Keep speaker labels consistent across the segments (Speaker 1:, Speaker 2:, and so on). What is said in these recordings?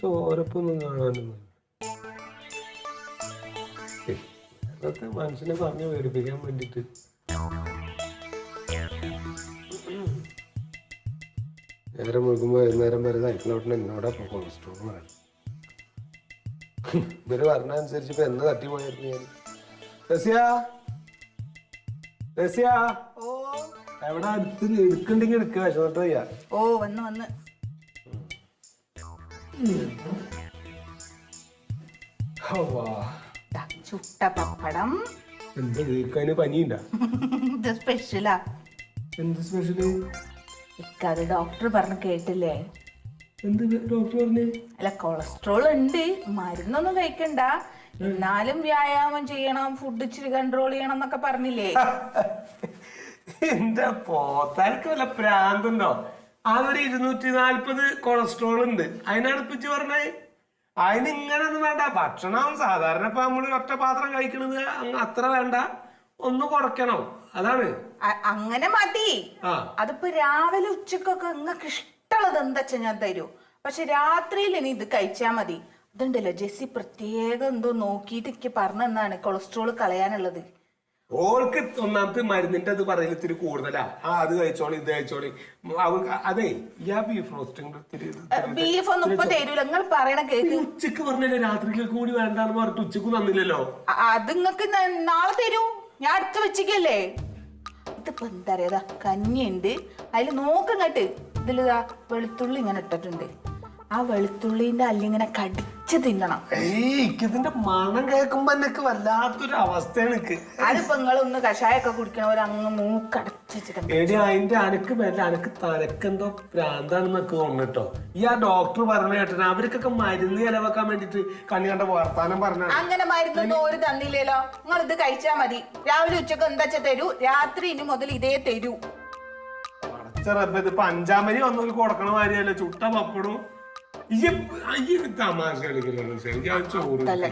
Speaker 1: ചോരപ്പൊന്നും കാണാനൊന്നും അതൊക്കെ മനുഷ്യനെ പറഞ്ഞ് പേടിപ്പിക്കാൻ വേണ്ടിട്ട്. നേരം മുഴുകുമ്പോ വൈകുന്നേരം വരെ സൈക്കിളോട്ടിന് എന്നോടാ കൊളസ്ട്രോൾ പറയാം. ഇവര് പറഞ്ഞ അനുസരിച്ച് ഇപ്പൊ എന്ന് തട്ടിപ്പോയായിരുന്നു ഞാൻ. എവിടെ അടുത്ത് എടുക്കണ്ടെങ്കിൽ എടുക്ക വിഷമോട്ട് ചെയ്യാ.
Speaker 2: ഓ വന്ന് വന്ന് ചുട്ട പപ്പടം.
Speaker 1: എന്താ കേൾക്കാന് പനിയുണ്ടാ?
Speaker 2: ഇത് സ്പെഷ്യലാ.
Speaker 1: എന്ത് സ്പെഷ്യല്?
Speaker 2: ഇക്കത് ഡോക്ടർ പറഞ്ഞ് കേട്ടില്ലേ?
Speaker 1: എന്ത് ഡോക്ടർ പറഞ്ഞു?
Speaker 2: അല്ല കൊളസ്ട്രോൾ ഉണ്ട്, മരുന്നൊന്നും കഴിക്കണ്ട, എന്നാലും വ്യായാമം ചെയ്യണം, ഫുഡ് ഇച്ചിരി കൺട്രോൾ ചെയ്യണം എന്നൊക്കെ പറഞ്ഞില്ലേ?
Speaker 1: എന്റെ പോത്താൽക്ക് വല്ല പ്രാന്തുണ്ടോ? അതൊരു 240 കൊളസ്ട്രോൾ ഉണ്ട്, അതിനടുപ്പിച്ച് പറഞ്ഞേ. അതിന് ഇങ്ങനൊന്നും വേണ്ട. ഭക്ഷണം സാധാരണ ഇപ്പൊ നമ്മള് ഒറ്റ പാത്രം കഴിക്കണത് അത്ര വേണ്ട, ഒന്ന് കുറയ്ക്കണം, അതാണ്.
Speaker 2: അങ്ങനെ മതി. അതിപ്പോ രാവിലെ ഉച്ചക്കൊക്കെ നിങ്ങൾക്ക് ഇഷ്ടമുള്ളത് എന്താ വെച്ചാ ഞാൻ തരൂ, പക്ഷെ രാത്രിയിൽ ഇനി ഇത് കഴിച്ചാ മതി. ഇതുണ്ടല്ലോ ജെസ്സി പ്രത്യേകം എന്തോ നോക്കിയിട്ട് എനിക്ക് പറഞ്ഞെന്നാണ് കൊളസ്ട്രോൾ കളയാനുള്ളത്.
Speaker 1: ഓൾക്ക് ഒന്നാമത്തെ മരുന്നിന്റെ അത് പറയൽ ഇത്തിരി കൂടുതലാ. അത് കഴിച്ചോളി, ഇത് കഴിച്ചോളി. അതെ,
Speaker 2: ബീഫ് ഒന്നും ഇപ്പൊ തരൂല. നിങ്ങൾ പറയണ കേക്ക്
Speaker 1: ഉച്ചക്ക് പറഞ്ഞല്ലേ രാത്രിയിലേക്ക് കൂടി വേണ്ടാന്ന് പറഞ്ഞിട്ട് ഉച്ചക്ക് തന്നില്ലല്ലോ.
Speaker 2: അത് നിങ്ങക്ക് നാളെ തരൂ, ഞാൻ അടുത്ത് വെച്ചിക്കല്ലേ. ഇതിപ്പോ എന്താ പറയാ, കഞ്ഞിയുണ്ട്, അതില് നോക്കങ്ങട്ട് ഇതിലിതാ വെളുത്തുള്ളി ഇങ്ങനെ ഇട്ടിട്ടുണ്ട്. ആ വെളുത്തുള്ളിന്റെ അല്ലിങ്ങനെ കടിച്ച് തിന്നണം.
Speaker 1: ഇതിന്റെ മണം കേൾക്കുമ്പോ എനിക്ക് വല്ലാത്തൊരു അവസ്ഥയാണ്.
Speaker 2: അതിപ്പോ നിങ്ങളൊന്ന് കഷായൊക്കെ കുടിക്കണവര് അങ്ങ് മൂക്കടച്ചിട്ടുണ്ട്.
Speaker 1: അതിന്റെ അനക്ക് വല്ല അനക്ക് തലക്കെന്തോ പ്രാന്താണെന്നൊക്കെ തോന്നിട്ടോ. ഈ ആ ഡോക്ടർ പറഞ്ഞ കേട്ടോ, അവർക്കൊക്കെ മരുന്ന് ചെലവാക്കാൻ വേണ്ടിട്ട് കണ്ണി കണ്ട വർത്താനം പറഞ്ഞ.
Speaker 2: അങ്ങനെ മരുന്നൊന്നും ഒരു തന്നില്ലല്ലോ. നിങ്ങൾ ഇത് കഴിച്ചാ മതി. രാവിലെ ഉച്ചക്ക് എന്താ തരൂ, രാത്രി ഇനി മുതൽ ഇതേ തരൂ.
Speaker 1: ഇതിപ്പോ 5-ാം വരി വന്നൊരു കൊടുക്കണ മാതിരിയല്ലേ ചുട്ട പപ്പടും. തമാശ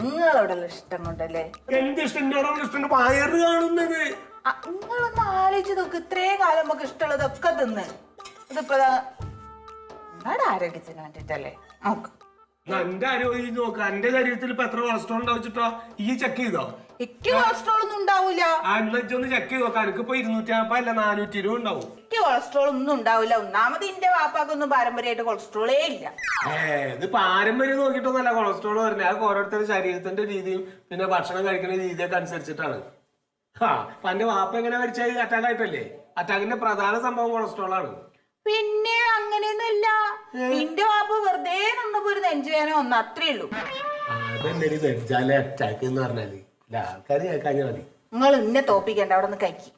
Speaker 2: നിങ്ങളോടുള്ള ഇഷ്ടം കൊണ്ടല്ലേ.
Speaker 1: എന്റെ ഇഷ്ടം വയറ് കാണുന്നത്.
Speaker 2: നിങ്ങളൊന്ന് ആലോചിച്ച് നോക്ക്, ഇത്രയും കാലം നമുക്ക് ഇഷ്ടമുള്ളതൊക്കെ തിന്ന് ഇതിപ്പോ നിങ്ങളുടെ ആരോഗ്യത്തിന് വേണ്ടിട്ടല്ലേ. നോക്ക്
Speaker 1: എന്റെ ആരോഗ്യം നോക്ക. എന്റെ ശരീരത്തിൽ ഇപ്പൊ എത്ര കൊളസ്ട്രോൾ ഉണ്ടാവിച്ചിട്ടോ ഈ ചെക്ക് ചെയ്തോ?
Speaker 2: എനിക്ക് കൊളസ്ട്രോൾ ഒന്നും ഉണ്ടാവൂല.
Speaker 1: എന്നൊന്ന് ചെക്ക് ചെയ്ത് നോക്കാം. എനിക്കിപ്പോ 250 അല്ല 420 ഉണ്ടാവും.
Speaker 2: എനിക്ക് കൊളസ്ട്രോൾ ഒന്നും ഉണ്ടാവില്ല. ഒന്നാമത് എന്റെ വാപ്പാക്കൊന്നും പാരമ്പര്യമായിട്ട് കൊളസ്ട്രോളേ ഇല്ല.
Speaker 1: ഇത് പാരമ്പര്യം നോക്കിയിട്ടൊന്നല്ല കൊളസ്ട്രോൾ വരുന്നത്. അത് ഓരോരുത്തരുടെ ശരീരത്തിന്റെ രീതിയും പിന്നെ ഭക്ഷണം കഴിക്കുന്ന രീതിയൊക്കെ അനുസരിച്ചിട്ടാണ്. അപ്പൊ എന്റെ വാപ്പ എങ്ങനെ മരിച്ചത്? അറ്റാക്ക് ആയിട്ടല്ലേ. അറ്റാക്കിന്റെ പ്രധാന സംഭവം കൊളസ്ട്രോൾ ആണ്.
Speaker 2: പിന്നെ അങ്ങനെയൊന്നുമില്ല. നിന്റെ വാപ്പ വെറുതെ നിന്നപ്പോ ഒരു നെഞ്ചുവേന ഒന്ന്, അത്രേ ഉള്ളൂ.
Speaker 1: അതെന്താ നെഞ്ചാലെ അറ്റാക്ക് എന്ന് പറഞ്ഞാല് ആൾക്കാര് കേൾക്കാഞ്ഞാ മതി.
Speaker 2: നിങ്ങൾ ഇന്നെ തോപ്പിക്കണ്ട, അവിടെ നിന്ന് കഴിക്കും.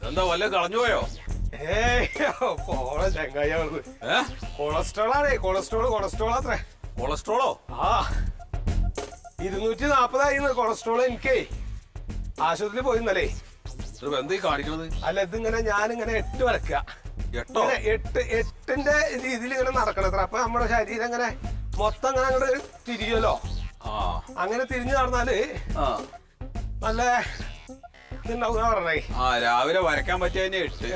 Speaker 3: എന്താ വല്ല കളഞ്ഞുപോയോ?
Speaker 1: കൊളസ്ട്രോൾ ആണേ. കൊളസ്ട്രോൾ അത്രേ.
Speaker 3: കൊളസ്ട്രോളോ?
Speaker 1: 240 കൊളസ്ട്രോൾ എനിക്കേ. ആശുപത്രിയിൽ പോയിന്നല്ലേ.
Speaker 3: എന്താ കാണിക്കണത്?
Speaker 1: അല്ല, ഇതിങ്ങനെ ഞാനിങ്ങനെ 8 വരക്കുക. 8ന്റെ രീതിയിൽ ഇങ്ങനെ നടക്കണത്ര. അപ്പൊ നമ്മുടെ ശരീരം ഇങ്ങനെ മൊത്തം അങ്ങനെ അങ്ങോട്ട് തിരിയല്ലോ. അങ്ങനെ തിരിഞ്ഞു നടന്നാല് നല്ല
Speaker 3: രാവിലെ വരയ്ക്കാൻ പറ്റിയതിന്റെ 8.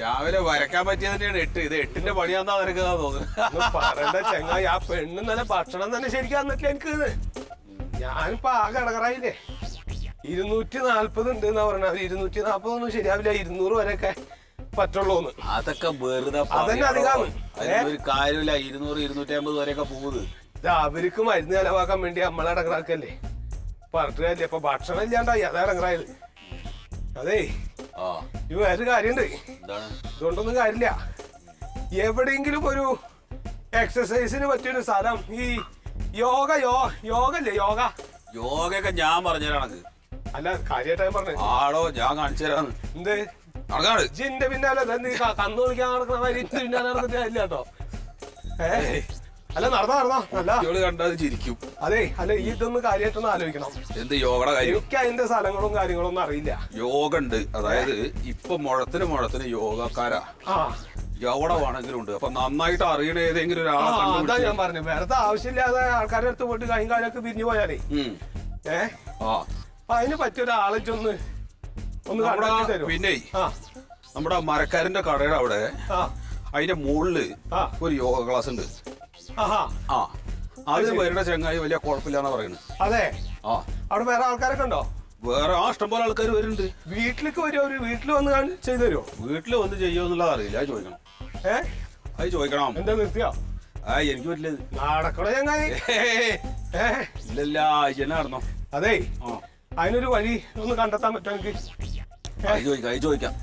Speaker 3: രാവിലെ വരയ്ക്കാൻ പറ്റിയതിന്റെയാണ് 8. ഇത് 8ന്റെ പണിയാന്നാ നിനക്ക് തോന്നുന്നു.
Speaker 1: പറയണ്ട ചെങ്ങായി, ആ പെണ്ണ് തന്നെ ഭക്ഷണം തന്നെ ശരിക്കും തന്നിട്ടില്ല എനിക്ക്. ഞാനിപ്പോ ആകെ ഇടകറായില്ലേ. 240 ഉണ്ട് എന്നാ പറഞ്ഞത്. 240 ഒന്നും ശരിയാവില്ല. 200 വരെയൊക്കെ പറ്റുള്ളൂന്ന്.
Speaker 3: അതൊക്കെ വെറുതെ
Speaker 1: അതന്നെ അധികമാണ്.
Speaker 3: ഒരു കാര്യമില്ല. 200, 250 വരെയൊക്കെ പോകുന്നത്.
Speaker 1: അവർക്ക് മരുന്ന് ചെലവാക്കാൻ വേണ്ടി നമ്മളെ ഇടകറാക്കല്ലേ. പറഞ്ഞിട്ട് കാര്യമില്ല. ഇപ്പൊ ഭക്ഷണം ഇല്ലാണ്ടായി, അതാ ഇടകറായത്. അതേ, ഇത് വേറൊരു കാര്യണ്ട്. ഇതുകൊണ്ടൊന്നും കാര്യമില്ല. എവിടെയെങ്കിലും ഒരു എക്സസൈസിന് പറ്റിയൊരു സ്ഥലം, ഈ യോഗല്ലേ,
Speaker 3: യോഗയൊക്കെ ഞാൻ പറഞ്ഞുതരാണക്ക്.
Speaker 1: അല്ല, കാര്യമായിട്ട് ഞാൻ പറഞ്ഞു.
Speaker 3: ആടോ, ഞാൻ കാണിച്ചു തരാന്ന്.
Speaker 1: എന്ത് ജിന്റെ പിന്നാലെ കന്നു വിളിക്കാൻ നടക്കുന്ന മാതിരി പിന്നാലെ നടന്നിട്ട് കാര്യമില്ല കേട്ടോ. അല്ല നടന്നോ അല്ല
Speaker 3: കുട്ടികള് കണ്ടാൽ ചിരിക്കും.
Speaker 1: അതെ അല്ല ഈ ഇതൊന്ന് കാര്യമായിട്ടൊന്ന് ആലോചിക്കണം.
Speaker 3: എന്ത് യോഗയുടെ കാര്യം?
Speaker 1: എനിക്ക് അതിന്റെ സ്ഥലങ്ങളും കാര്യങ്ങളും ഒന്നും അറിയില്ല.
Speaker 3: യോഗ ഉണ്ട്, അതായത് ഇപ്പൊ മുഴത്തിന് യോഗക്കാരാ എവിടെ വേണമെങ്കിലും ഉണ്ട്. അപ്പൊ നന്നായിട്ട് അറിയണ ഏതെങ്കിലും ഒരാളെ
Speaker 1: അതാ ഞാൻ പറഞ്ഞു, വെറുതെ ആവശ്യമില്ലാതെ ആൾക്കാരുടെ അടുത്ത് പോയിട്ട് കൈയും കാലൊക്കെ പിരിഞ്ഞു പോയാലേ അപ്പൊ അതിന് പറ്റിയ ഒരാളൊന്ന്
Speaker 3: പിന്നെ നമ്മുടെ മരക്കാരന്റെ കടയുടെ അവിടെ അതിന്റെ മുകളില് ഒരു യോഗ ക്ലാസ് ഉണ്ട്. അത് വരുന്ന ചെങ്ങായി വലിയ കുഴപ്പമില്ലാന്നാ പറയുന്നത്.
Speaker 1: അതെ അവിടെ വേറെ ആൾക്കാരൊക്കെ ഉണ്ടോ?
Speaker 3: വേറെ ഇഷ്ടംപോലെ ആൾക്കാർ വരുന്നുണ്ട്.
Speaker 1: വീട്ടിലേക്ക് വരുമോ? ഒരു വീട്ടിൽ വന്ന് ചെയ്തു തരുമോ?
Speaker 3: വീട്ടില് വന്ന് ചെയ്യുമെന്നുള്ളത് അറിയില്ല, അത് ചോദിക്കണം. അത് ചോദിക്കണം.
Speaker 1: എന്താ നിർത്തിയോ?
Speaker 3: എനിക്ക് പറ്റില്ല.
Speaker 1: നടക്കണോ ചങ്ങായി?
Speaker 3: ഇല്ലല്ല, ഇജന്നെ നടന്നോ?
Speaker 1: അതെ അതിനൊരു വഴി ഒന്ന് കണ്ടെത്താൻ പറ്റുമോ എനിക്ക്?
Speaker 3: ചോദിക്കാം.